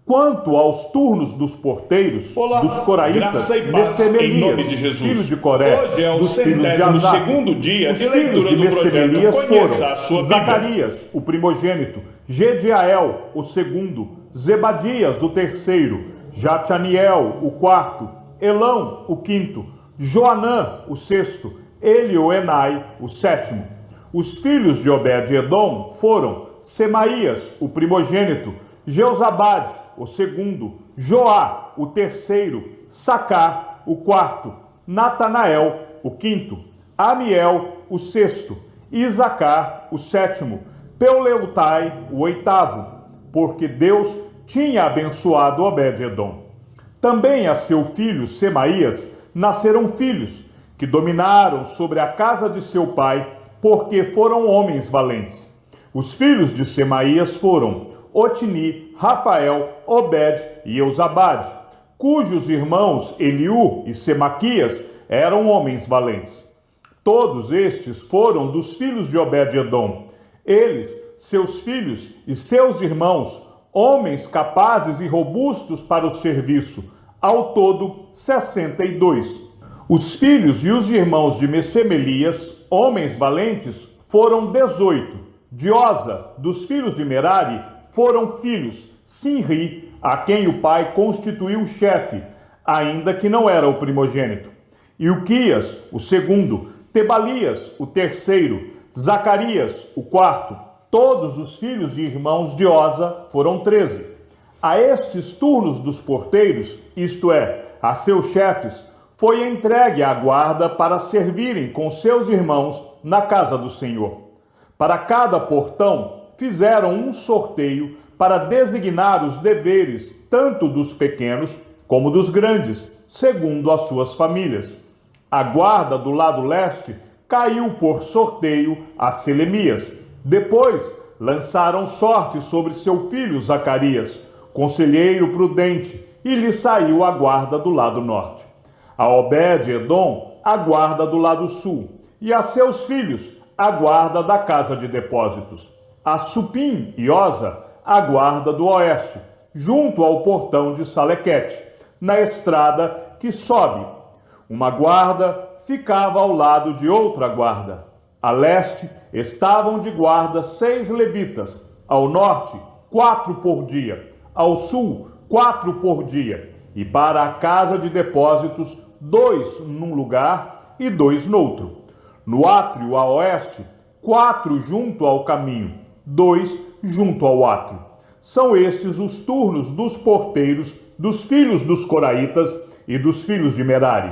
Quanto aos turnos dos porteiros, Olá, dos coraitas, graça e paz em nome de Jesus. filho de Coré, Hoje é o dos filhos de 102º Asaf, dia os de filhos leitura de do projeto Messemelias Conheça foram a sua Bíblia. Zacarias, o primogênito, Gediael, o segundo, Zebadias, o terceiro, Jataniel, o quarto, Elão, o quinto, Joanã, o sexto, Elioenai, o sétimo. Os filhos de Obed-edom foram Semaías, o primogênito, Jeozabade, o segundo, Joá, o terceiro, Sacar, o quarto, Natanael, o quinto, Amiel, o sexto, Isacar, o sétimo, Peuleutai, o oitavo, porque Deus tinha abençoado Obed-edom. Também a seu filho Semaías nasceram filhos, que dominaram sobre a casa de seu pai, porque foram homens valentes. Os filhos de Semaías foram Otni, Rafael, Obed e Eusabade, cujos irmãos Eliú e Semaquias eram homens valentes. Todos estes foram dos filhos de Obed-edom. Eles, seus filhos e seus irmãos, homens capazes e robustos para o serviço, ao todo 62. Os filhos e os irmãos de Messemelias, homens valentes, foram 18. De Oza, dos filhos de Merari, foram filhos Sinri, a quem o pai constituiu chefe, ainda que não era o primogênito. Ilquias, o segundo, Tebalias, o terceiro, Zacarias, o quarto. Todos os filhos e irmãos de Oza foram 13. A estes turnos dos porteiros, isto é, a seus chefes, foi entregue a guarda para servirem com seus irmãos na casa do Senhor. Para cada portão fizeram um sorteio para designar os deveres tanto dos pequenos como dos grandes, segundo as suas famílias. A guarda do lado leste caiu por sorteio a Selemias. Depois lançaram sorte sobre seu filho Zacarias, conselheiro prudente, e lhe saiu a guarda do lado norte. A Obed-edom, a guarda do lado sul, e a seus filhos, a guarda da casa de depósitos. A Supim e Oza, a guarda do oeste, junto ao portão de Salequete, na estrada que sobe. Uma guarda ficava ao lado de outra guarda. A leste estavam de guarda 6 levitas, ao norte 4 por dia, ao sul 4 por dia, e para a casa de depósitos 2 num lugar e 2 noutro. No átrio a oeste, 4 junto ao caminho, 2 junto ao átrio. São estes os turnos dos porteiros, dos filhos dos coraitas e dos filhos de Merari.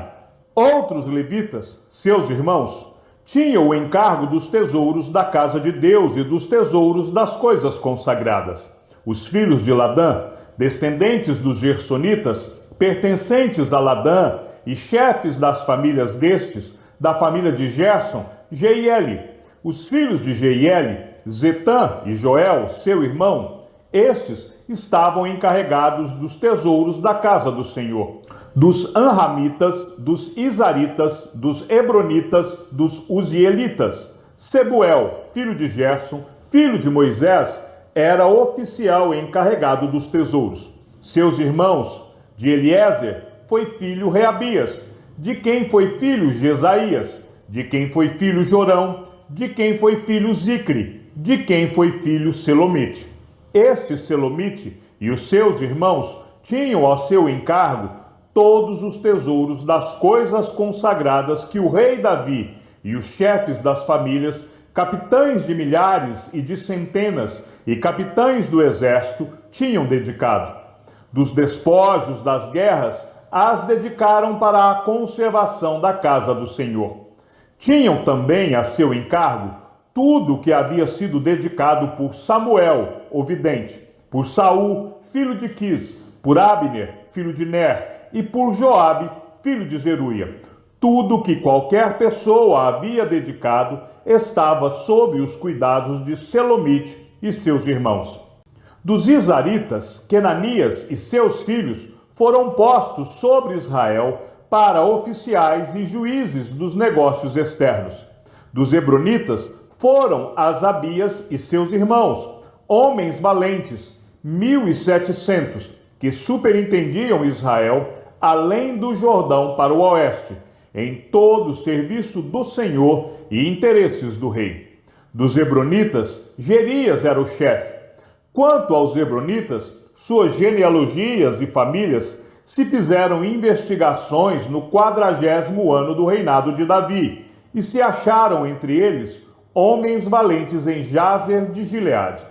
Outros levitas, seus irmãos, tinham o encargo dos tesouros da casa de Deus e dos tesouros das coisas consagradas. Os filhos de Ladã, descendentes dos gersonitas, pertencentes a Ladã e chefes das famílias destes, da família de Gerson, Jeieli. Os filhos de Jeieli, Zetã e Joel, seu irmão, estes estavam encarregados dos tesouros da casa do Senhor, dos Anramitas, dos Izaritas, dos Hebronitas, dos Uzielitas. Sebuel, filho de Gerson, filho de Moisés, era oficial encarregado dos tesouros. Seus irmãos, de Eliezer, foi filho Reabias, de quem foi filho Jesaías, de quem foi filho Jorão, de quem foi filho Zicre, de quem foi filho Selomite. Este Selomite e os seus irmãos tinham ao seu encargo todos os tesouros das coisas consagradas que o rei Davi e os chefes das famílias, capitães de milhares e de centenas e capitães do exército tinham dedicado. Dos despojos das guerras, as dedicaram para a conservação da casa do Senhor. Tinham também a seu encargo tudo o que havia sido dedicado por Samuel, o vidente, por Saul, filho de Quis, por Abner, filho de Ner, e por Joabe, filho de Zeruia. Tudo que qualquer pessoa havia dedicado estava sob os cuidados de Selomite e seus irmãos. Dos Izaritas, Quenanias e seus filhos foram postos sobre Israel para oficiais e juízes dos negócios externos. Dos Hebronitas foram Asabias e seus irmãos, homens valentes, 1.700, que superintendiam Israel, além do Jordão para o oeste, em todo o serviço do Senhor e interesses do rei. Dos Hebronitas, Jerias era o chefe. Quanto aos Hebronitas, suas genealogias e famílias, se fizeram investigações no 40º ano do reinado de Davi, e se acharam entre eles homens valentes em Jazer de Gileade.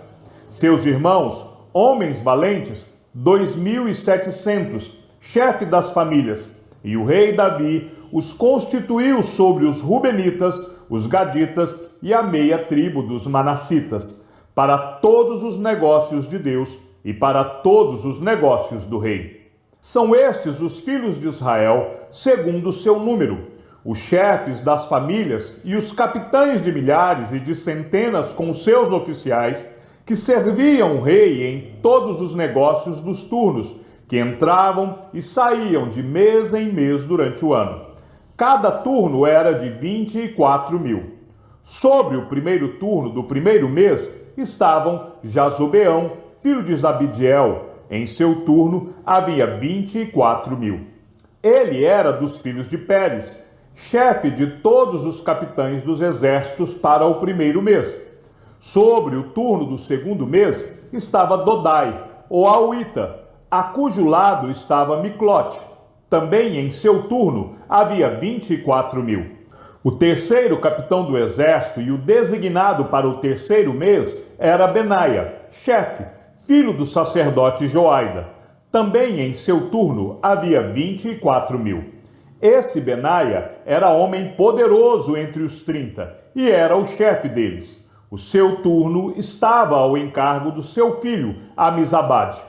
Seus irmãos, homens valentes, 2.700, chefe das famílias, e o rei Davi os constituiu sobre os Rubenitas, os Gaditas e a meia tribo dos Manassitas, para todos os negócios de Deus e para todos os negócios do rei. São estes os filhos de Israel, segundo o seu número, os chefes das famílias e os capitães de milhares e de centenas com os seus oficiais, que serviam o rei em todos os negócios dos turnos, que entravam e saíam de mês em mês durante o ano. Cada turno era de 24.000. Sobre o primeiro turno do primeiro mês estavam Jazobeão, filho de Zabidiel. Em seu turno havia 24.000. Ele era dos filhos de Pérez, chefe de todos os capitães dos exércitos para o primeiro mês. Sobre o turno do segundo mês estava Dodai, o Auita, a cujo lado estava Miclote. Também em seu turno havia 24.000. O terceiro capitão do exército e o designado para o terceiro mês era Benaia, chefe, filho do sacerdote Joaida. Também em seu turno havia 24.000. Esse Benaia era homem poderoso entre os 30 e era o chefe deles. O seu turno estava ao encargo do seu filho, Amizabade.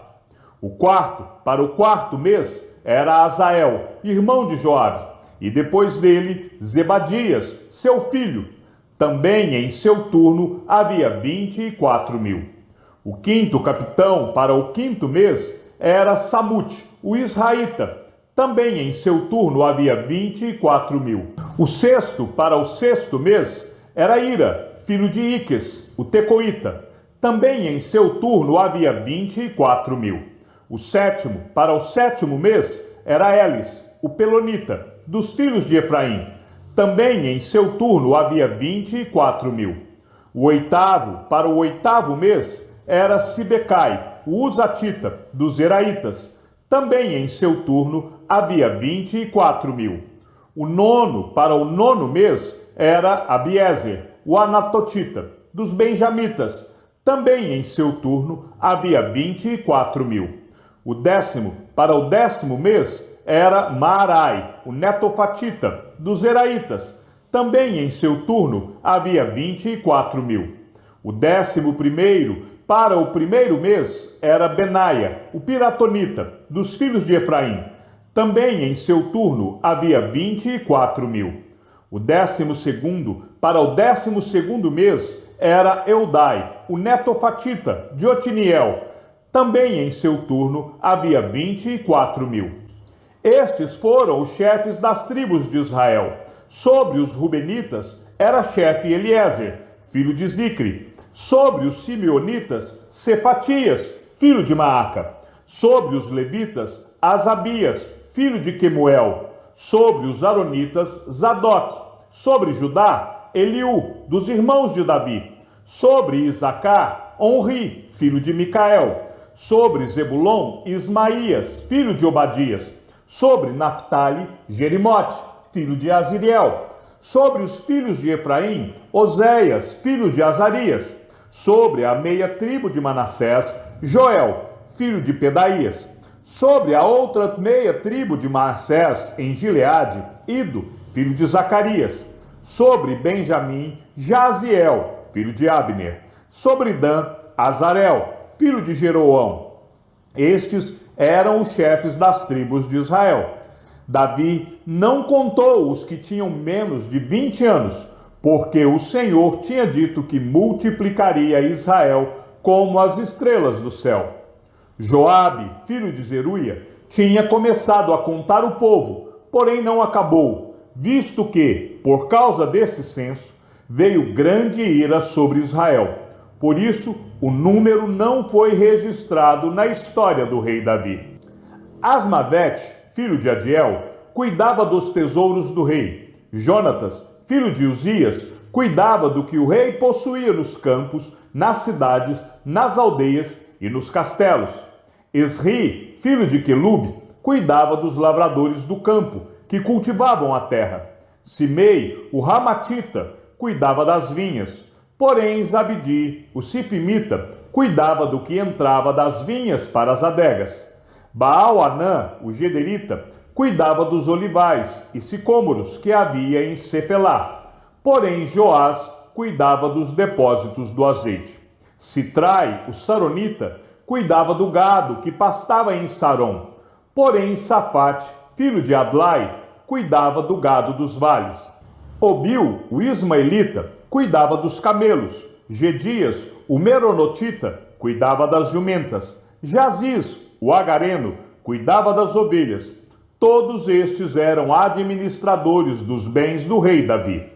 Para o quarto mês, era Azael, irmão de Joabe, e depois dele, Zebadias, seu filho. Também em seu turno havia 24.000. O quinto capitão para o quinto mês era Samute, o israelita. Também em seu turno havia 24.000. O sexto para o sexto mês era Ira, filho de Iques, o tecoíta. Também em seu turno havia 24.000. O sétimo para o sétimo mês era Elis, o pelonita, dos filhos de Efraim. Também em seu turno havia 24.000. O oitavo para o oitavo mês era Sibecai, o Uzatita, dos Zeraitas. Também em seu turno havia 24.000. O nono para o nono mês era Abiezer, o Anatotita, dos Benjamitas. Também em seu turno havia 24.000. O décimo para o décimo mês era Maarai, o Netofatita, dos Zeraitas. Também em seu turno havia 24.000. O 11º para o primeiro mês era Benaia, o Piratonita, dos filhos de Efraim. Também em seu turno havia 24.000. O 12º para o 12º mês era Eudai, o Netofatita, de Otiniel. Também em seu turno havia 24.000. Estes foram os chefes das tribos de Israel. Sobre os Rubenitas era chefe Eliezer, filho de Zicri. Sobre os Simeonitas, Cefatias, filho de Maaca. Sobre os Levitas, Asabias, filho de Quemuel. Sobre os Aronitas, Zadok. Sobre Judá, Eliú, dos irmãos de Davi. Sobre Isacar, Onri, filho de Micael. Sobre Zebulon, Ismaías, filho de Obadias. Sobre Naphtali, Jerimote, filho de Aziriel. Sobre os filhos de Efraim, Oséias, filho de Azarias. Sobre a meia tribo de Manassés, Joel, filho de Pedaías. Sobre a outra meia tribo de Manassés, em Gileade, Ido, filho de Zacarias. Sobre Benjamim, Jaziel, filho de Abner. Sobre Dan, Azarel, filho de Jeroão. Estes eram os chefes das tribos de Israel. Davi não contou os que tinham menos de 20 anos, porque o Senhor tinha dito que multiplicaria Israel como as estrelas do céu. Joabe, filho de Zeruia, tinha começado a contar o povo, porém não acabou, visto que, por causa desse censo, veio grande ira sobre Israel. Por isso, o número não foi registrado na história do rei Davi. Asmavete, filho de Adiel, cuidava dos tesouros do rei. Jonatas, filho de Uzias, cuidava do que o rei possuía nos campos, nas cidades, nas aldeias e nos castelos. Esri, filho de Quelube, cuidava dos lavradores do campo, que cultivavam a terra. Simei, o Ramatita, cuidava das vinhas. Porém, Zabdi, o Sifimita, cuidava do que entrava das vinhas para as adegas. Baal-Anã, o Gederita, cuidava dos olivais e sicômoros que havia em Cefelá. Porém, Joás cuidava dos depósitos do azeite. Sitrai, o Saronita, cuidava do gado que pastava em Saron. Porém, Safate, filho de Adlai, cuidava do gado dos vales. Obil, o Ismaelita, cuidava dos camelos. Gedias, o Meronotita, cuidava das jumentas. Jaziz, o Agareno, cuidava das ovelhas. Todos estes eram administradores dos bens do rei Davi.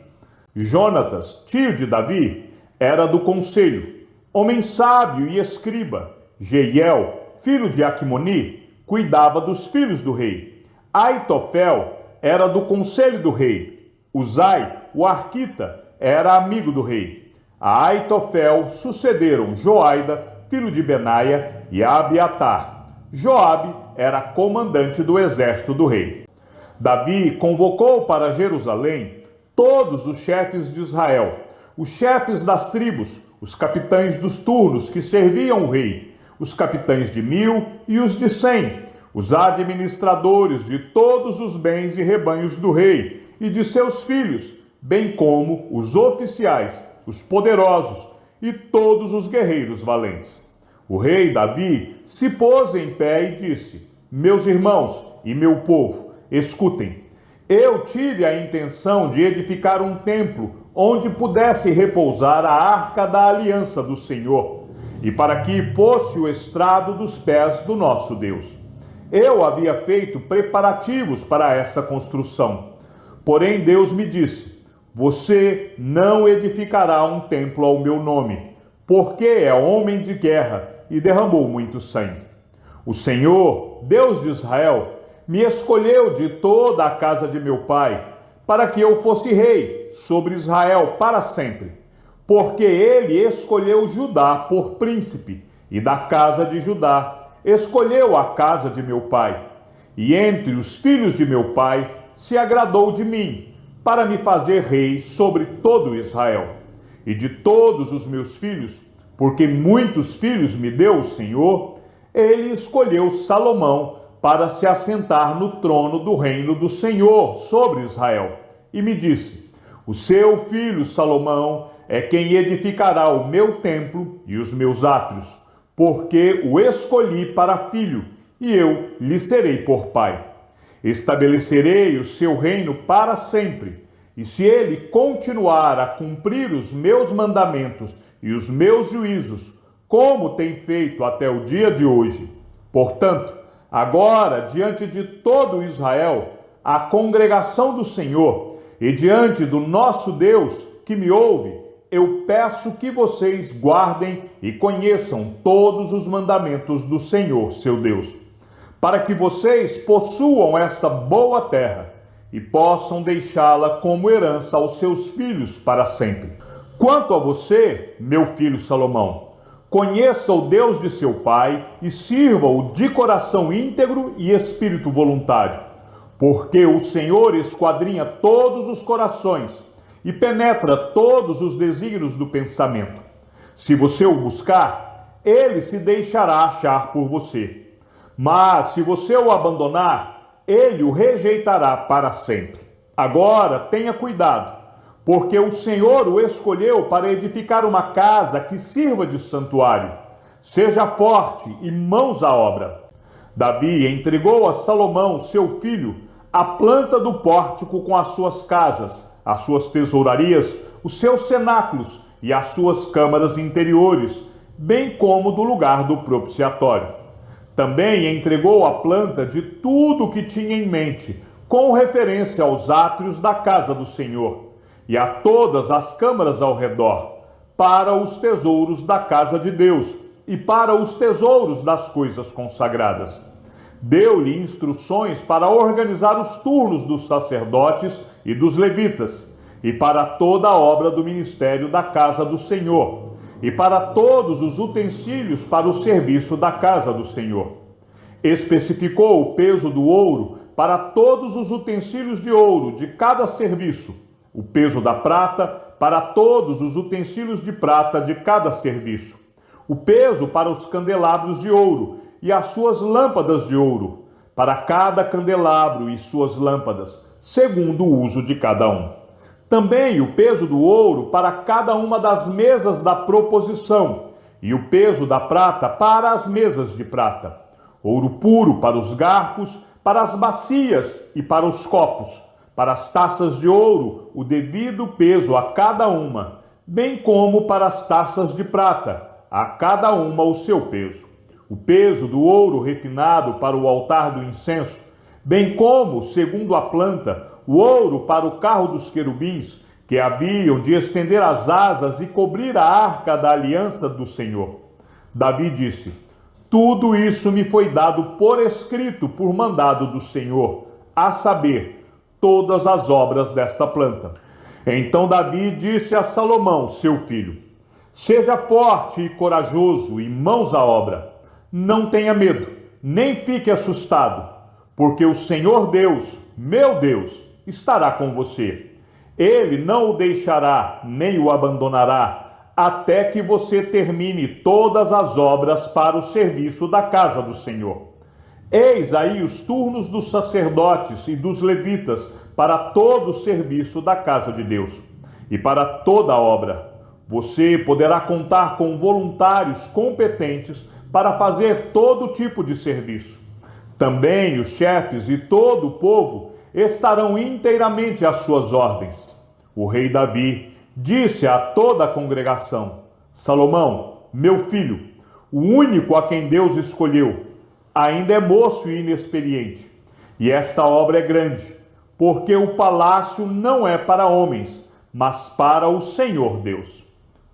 Jonatas, tio de Davi, era do conselho, homem sábio e escriba. Jeiel, filho de Aquimoni, cuidava dos filhos do rei. Aitofel era do conselho do rei. Uzai, o arquita, era amigo do rei. A Aitofel sucederam Joaida, filho de Benaia, e Abiatar. Joabe era comandante do exército do rei. Davi convocou para Jerusalém todos os chefes de Israel, os chefes das tribos, os capitães dos turnos que serviam o rei, os capitães de 1000 e os de 100, os administradores de todos os bens e rebanhos do rei e de seus filhos, bem como os oficiais, os poderosos e todos os guerreiros valentes. O rei Davi se pôs em pé e disse: Meus irmãos e meu povo, escutem. Eu tive a intenção de edificar um templo onde pudesse repousar a arca da aliança do Senhor, e para que fosse o estrado dos pés do nosso Deus. Eu havia feito preparativos para essa construção. Porém, Deus me disse: Você não edificará um templo ao meu nome, porque é homem de guerra e derramou muito sangue. O Senhor, Deus de Israel, me escolheu de toda a casa de meu pai, para que eu fosse rei sobre Israel para sempre, porque ele escolheu Judá por príncipe, e da casa de Judá escolheu a casa de meu pai. E entre os filhos de meu pai se agradou de mim, para me fazer rei sobre todo Israel. E de todos os meus filhos, porque muitos filhos me deu o Senhor, ele escolheu Salomão para se assentar no trono do reino do Senhor sobre Israel. E me disse: O seu filho Salomão é quem edificará o meu templo e os meus átrios, porque o escolhi para filho, e eu lhe serei por pai. Estabelecerei o seu reino para sempre, e se ele continuar a cumprir os meus mandamentos e os meus juízos, como tem feito até o dia de hoje. Portanto, agora, diante de todo Israel, a congregação do Senhor, e diante do nosso Deus que me ouve, eu peço que vocês guardem e conheçam todos os mandamentos do Senhor, seu Deus, para que vocês possuam esta boa terra e possam deixá-la como herança aos seus filhos para sempre. Quanto a você, meu filho Salomão, conheça o Deus de seu pai e sirva-o de coração íntegro e espírito voluntário, porque o Senhor esquadrinha todos os corações e penetra todos os desígnios do pensamento. Se você o buscar, ele se deixará achar por você. Mas se você o abandonar, ele o rejeitará para sempre. Agora tenha cuidado, porque o Senhor o escolheu para edificar uma casa que sirva de santuário. Seja forte e mãos à obra. Davi entregou a Salomão, seu filho, a planta do pórtico com as suas casas, as suas tesourarias, os seus cenáculos e as suas câmaras interiores, bem como do lugar do propiciatório. Também entregou a planta de tudo o que tinha em mente, com referência aos átrios da casa do Senhor, e a todas as câmaras ao redor, para os tesouros da casa de Deus e para os tesouros das coisas consagradas. Deu-lhe instruções para organizar os turnos dos sacerdotes e dos levitas, e para toda a obra do ministério da casa do Senhor, e para todos os utensílios para o serviço da casa do Senhor. Especificou o peso do ouro para todos os utensílios de ouro de cada serviço, o peso da prata para todos os utensílios de prata de cada serviço, o peso para os candelabros de ouro e as suas lâmpadas de ouro, para cada candelabro e suas lâmpadas, segundo o uso de cada um. Também o peso do ouro para cada uma das mesas da proposição, e o peso da prata para as mesas de prata. Ouro puro para os garfos, para as bacias e para os copos, para as taças de ouro, o devido peso a cada uma, bem como para as taças de prata, a cada uma o seu peso. O peso do ouro refinado para o altar do incenso, bem como, segundo a planta, o ouro para o carro dos querubins, que haviam de estender as asas e cobrir a arca da aliança do Senhor. Davi disse: tudo isso me foi dado por escrito por mandado do Senhor, a saber, todas as obras desta planta. Então Davi disse a Salomão, seu filho: seja forte e corajoso e mãos à obra. Não tenha medo, nem fique assustado, porque o Senhor Deus, meu Deus, estará com você. Ele não o deixará, nem o abandonará, até que você termine todas as obras para o serviço da casa do Senhor. Eis aí os turnos dos sacerdotes e dos levitas para todo o serviço da casa de Deus e para toda a obra. Você poderá contar com voluntários competentes para fazer todo tipo de serviço. Também os chefes e todo o povo estarão inteiramente às suas ordens. O rei Davi disse a toda a congregação: Salomão, meu filho, o único a quem Deus escolheu, ainda é moço e inexperiente, e esta obra é grande, porque o palácio não é para homens, mas para o Senhor Deus.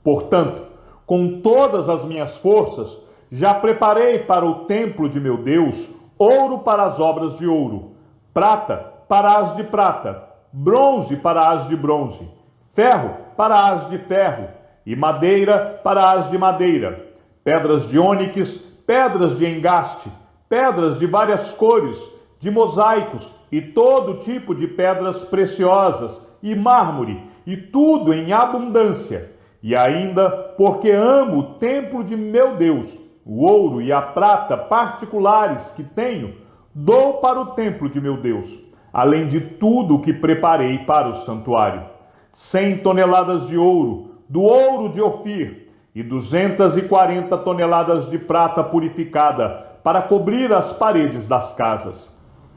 Portanto, com todas as minhas forças, já preparei para o templo de meu Deus ouro para as obras de ouro, prata para as de prata, bronze para as de bronze, ferro para as de ferro, e madeira para as de madeira, pedras de ônix, pedras de engaste, pedras de várias cores, de mosaicos e todo tipo de pedras preciosas, e mármore, e tudo em abundância. E ainda, porque amo o templo de meu Deus, o ouro e a prata particulares que tenho, dou para o templo de meu Deus, além de tudo o que preparei para o santuário. 100 toneladas de ouro, do ouro de Ofir, e 240 toneladas de prata purificada, para cobrir as paredes das casas.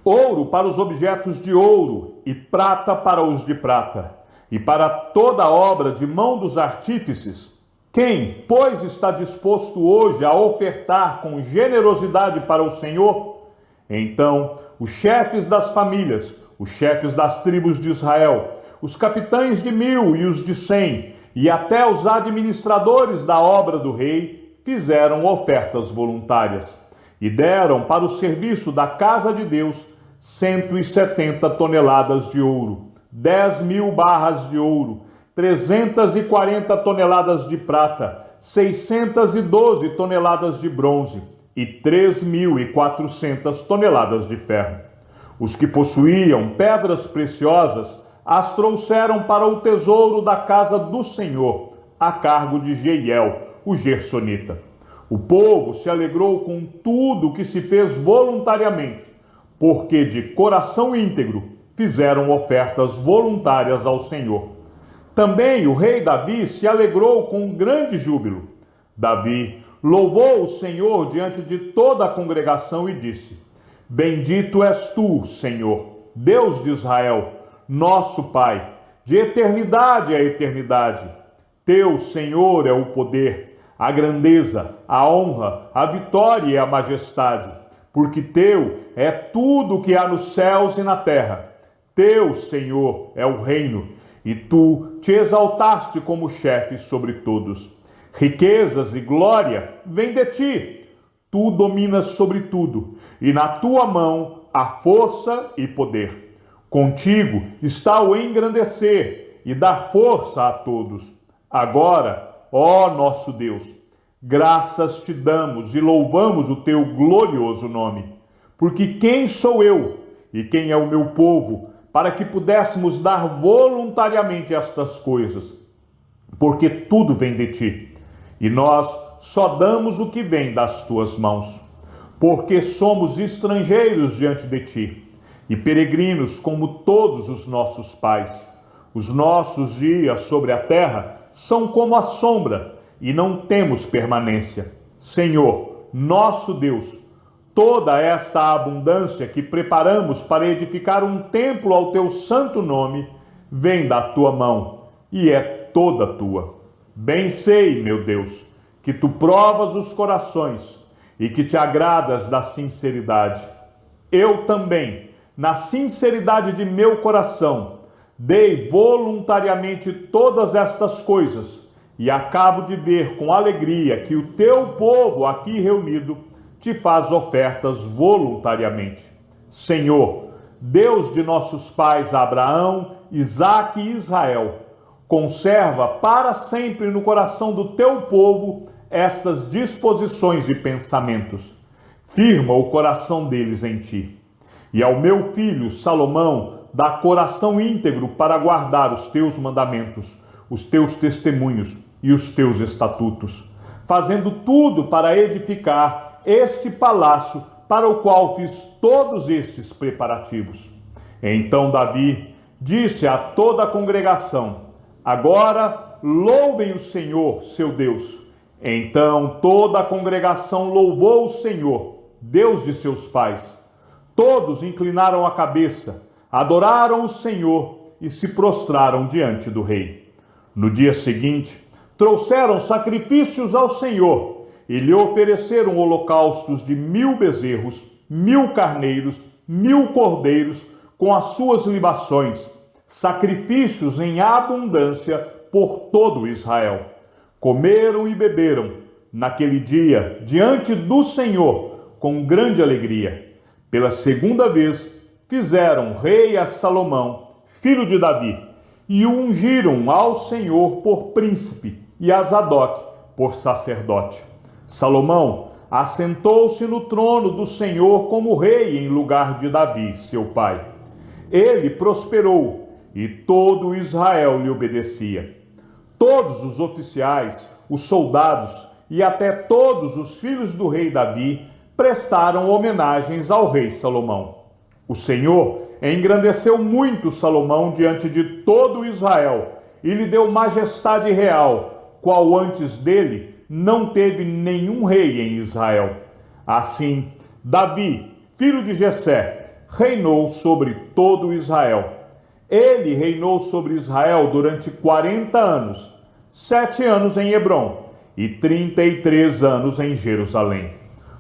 Ouro para os objetos de ouro, e prata para os de prata, e para toda a obra de mão dos artífices. Quem, pois, está disposto hoje a ofertar com generosidade para o Senhor? Então, os chefes das famílias, os chefes das tribos de Israel, os capitães de 1000 e os de 100, e até os administradores da obra do rei, fizeram ofertas voluntárias, e deram para o serviço da casa de Deus 170 toneladas de ouro, 10.000 barras de ouro, 340 toneladas de prata, 612 toneladas de bronze e 3.400 toneladas de ferro. Os que possuíam pedras preciosas as trouxeram para o tesouro da casa do Senhor, a cargo de Jeiel, o gersonita. O povo se alegrou com tudo o que se fez voluntariamente, porque de coração íntegro fizeram ofertas voluntárias ao Senhor. Também o rei Davi se alegrou com grande júbilo. Davi louvou o Senhor diante de toda a congregação e disse: Bendito és tu, Senhor, Deus de Israel, nosso Pai, de eternidade a eternidade. Teu, Senhor, é o poder, a grandeza, a honra, a vitória e a majestade, porque teu é tudo o que há nos céus e na terra. Teu, Senhor, é o reino, e tu te exaltaste como chefe sobre todos. Riquezas e glória vêm de ti. Tu dominas sobre tudo, e na tua mão há força e poder. Contigo está o engrandecer e dar força a todos. Agora, ó nosso Deus, graças te damos e louvamos o teu glorioso nome. Porque quem sou eu e quem é o meu povo, para que pudéssemos dar voluntariamente estas coisas? Porque tudo vem de ti, e nós só damos o que vem das tuas mãos. Porque somos estrangeiros diante de ti, e peregrinos como todos os nossos pais. Os nossos dias sobre a terra são como a sombra, e não temos permanência. Senhor, nosso Deus, toda esta abundância que preparamos para edificar um templo ao teu santo nome, vem da tua mão, e é toda tua. Bem sei, meu Deus, que tu provas os corações, e que te agradas da sinceridade. Eu também, na sinceridade de meu coração, dei voluntariamente todas estas coisas, e acabo de ver com alegria que o teu povo aqui reunido te faz ofertas voluntariamente. Senhor, Deus de nossos pais Abraão, Isaque e Israel, conserva para sempre no coração do teu povo estas disposições e pensamentos. Firma o coração deles em ti. E ao meu filho Salomão dá coração íntegro para guardar os teus mandamentos, os teus testemunhos e os teus estatutos, fazendo tudo para edificar este palácio para o qual fiz todos estes preparativos. Então Davi disse a toda a congregação: agora louvem o Senhor, seu Deus. Então toda a congregação louvou o Senhor, Deus de seus pais. Todos inclinaram a cabeça, adoraram o Senhor e se prostraram diante do rei. No dia seguinte, trouxeram sacrifícios ao Senhor e lhe ofereceram holocaustos de 1000 bezerros, 1000 carneiros, 1000 cordeiros, com as suas libações, sacrifícios em abundância por todo Israel. Comeram e beberam naquele dia diante do Senhor com grande alegria. Pela segunda vez fizeram rei a Salomão, filho de Davi, e o ungiram ao Senhor por príncipe e a Zadok por sacerdote. Salomão assentou-se no trono do Senhor como rei em lugar de Davi, seu pai. Ele prosperou e todo Israel lhe obedecia. Todos os oficiais, os soldados e até todos os filhos do rei Davi prestaram homenagens ao rei Salomão. O Senhor engrandeceu muito Salomão diante de todo Israel e lhe deu majestade real, qual antes dele não teve nenhum rei em Israel. Assim, Davi, filho de Jessé, reinou sobre todo Israel. Ele reinou sobre Israel durante 40 anos, 7 anos em Hebrom e 33 anos em Jerusalém.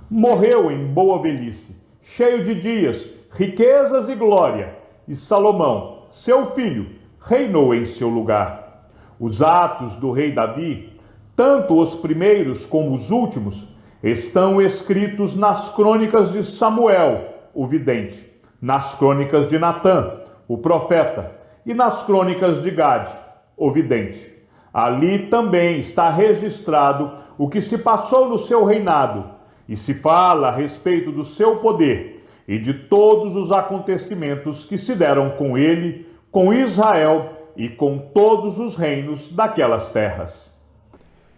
Morreu em boa velhice, cheio de dias, riquezas e glória, e Salomão, seu filho, reinou em seu lugar. Os atos do rei Davi, tanto os primeiros como os últimos, estão escritos nas crônicas de Samuel, o vidente, nas crônicas de Natã, o profeta, e nas crônicas de Gade, o vidente. Ali também está registrado o que se passou no seu reinado, e se fala a respeito do seu poder e de todos os acontecimentos que se deram com ele, com Israel e com todos os reinos daquelas terras.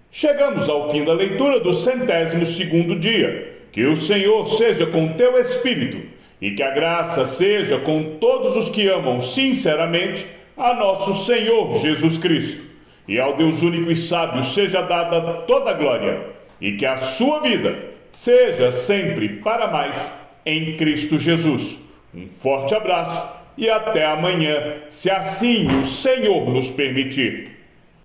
Chegamos ao fim da leitura do 102º dia. Que o Senhor seja com teu espírito e que a graça seja com todos os que amam sinceramente a nosso Senhor Jesus Cristo. E ao Deus único e sábio seja dada toda a glória, e que a sua vida seja sempre para mais em Cristo Jesus. Um forte abraço e até amanhã, se assim o Senhor nos permitir.